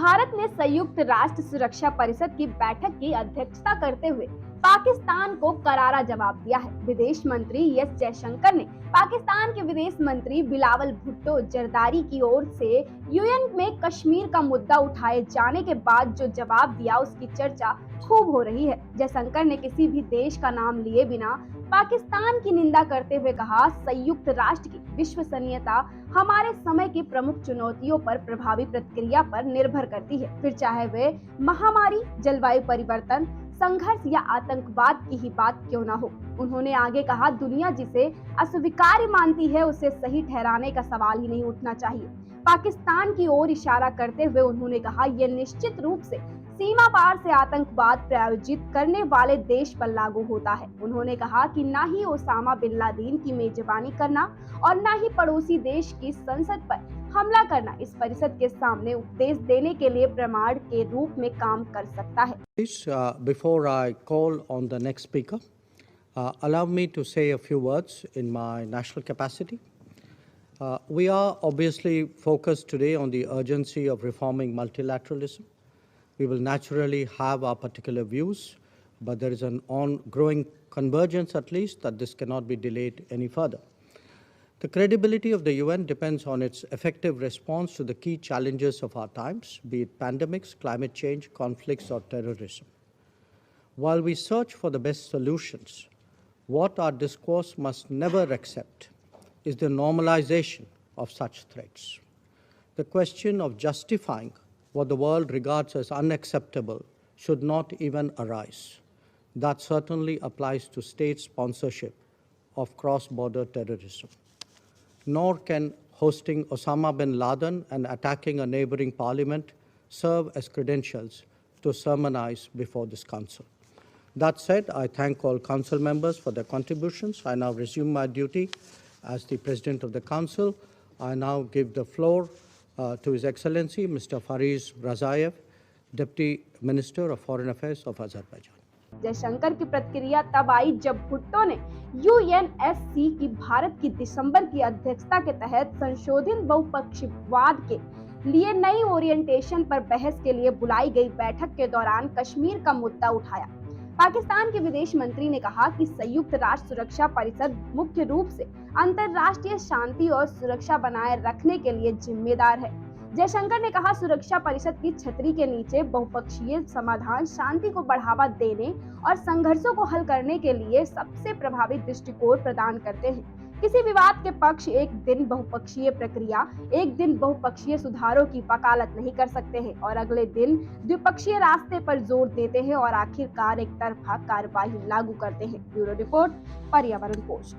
भारत ने संयुक्त राष्ट्र सुरक्षा परिषद की बैठक की अध्यक्षता करते हुए पाकिस्तान को करारा जवाब दिया है। विदेश मंत्री एस जयशंकर ने पाकिस्तान के विदेश मंत्री बिलावल भुट्टो जरदारी की ओर से यूएन में कश्मीर का मुद्दा उठाए जाने के बाद जो जवाब दिया उसकी चर्चा खूब हो रही है। जयशंकर ने किसी भी देश का नाम लिए बिना पाकिस्तान की निंदा करते हुए कहा, संयुक्त राष्ट्र की विश्वसनीयता हमारे समय की प्रमुख चुनौतियों पर प्रभावी प्रतिक्रिया पर निर्भर करती है, फिर चाहे वे महामारी, जलवायु परिवर्तन, संघर्ष या आतंकवाद की ही बात क्यों ना हो। उन्होंने आगे कहा, दुनिया जिसे अस्वीकार्य मानती है उसे सही ठहराने का सवाल ही नहीं उठना चाहिए। पाकिस्तान की ओर इशारा करते हुए उन्होंने कहा, यह निश्चित रूप से सीमा पार से आतंकवाद प्रायोजित करने वाले देश पर लागू होता है। उन्होंने कहा कि न ही ओसामा बिन लादेन की मेजबानी करना और न ही पड़ोसी देश की संसद पर हमला करना इस परिषद के सामने उपदेश देने के लिए प्रमाण के रूप में काम कर सकता है। Before I call on the next speaker, allow me to say a few words in my national capacity. We are obviously focused today on the urgency of reforming multilateralism. We will naturally have our particular views, but there is an ongoing convergence, at least, that this cannot be delayed any further. The credibility of the UN depends on its effective response to the key challenges of our times, be it pandemics, climate change, conflicts, or terrorism. While we search for the best solutions, what our discourse must never accept is the normalization of such threats. The question of justifying what the world regards as unacceptable should not even arise. That certainly applies to state sponsorship of cross-border terrorism. Nor can hosting Osama bin Laden and attacking a neighboring parliament serve as credentials to sermonize before this council. That said, I thank all council members for their contributions. I now resume my duty as the President of the Council. I now give the floor to His Excellency Mr. Fariz Razaev, Deputy Minister of Foreign Affairs of Azerbaijan. Jaishankar की प्रतिक्रिया तब आई जब भुट्टो ने UNSC की भारत की दिसंबर की अध्यक्षता के तहत संशोधित बहुपक्षीयवाद के लिए नई ओरिएंटेशन पर बहस के लिए बुलाई गई बैठक के दौरान कश्मीर का मुद्दा उठाया। पाकिस्तान के विदेश मंत्री ने कहा कि संयुक्त राष्ट्र सुरक्षा परिषद मुख्य रूप से अंतर्राष्ट्रीय शांति और सुरक्षा बनाए रखने के लिए जिम्मेदार है। जयशंकर ने कहा, सुरक्षा परिषद की छतरी के नीचे बहुपक्षीय समाधान शांति को बढ़ावा देने और संघर्षों को हल करने के लिए सबसे प्रभावी दृष्टिकोण प्रदान करते हैं। किसी विवाद के पक्ष एक दिन बहुपक्षीय प्रक्रिया, एक दिन बहुपक्षीय सुधारों की वकालत नहीं कर सकते हैं और अगले दिन द्विपक्षीय रास्ते पर जोर देते हैं और आखिरकार एक तरफा कार्रवाई लागू करते हैं। ब्यूरो रिपोर्ट, पर्यावरण पोस्ट।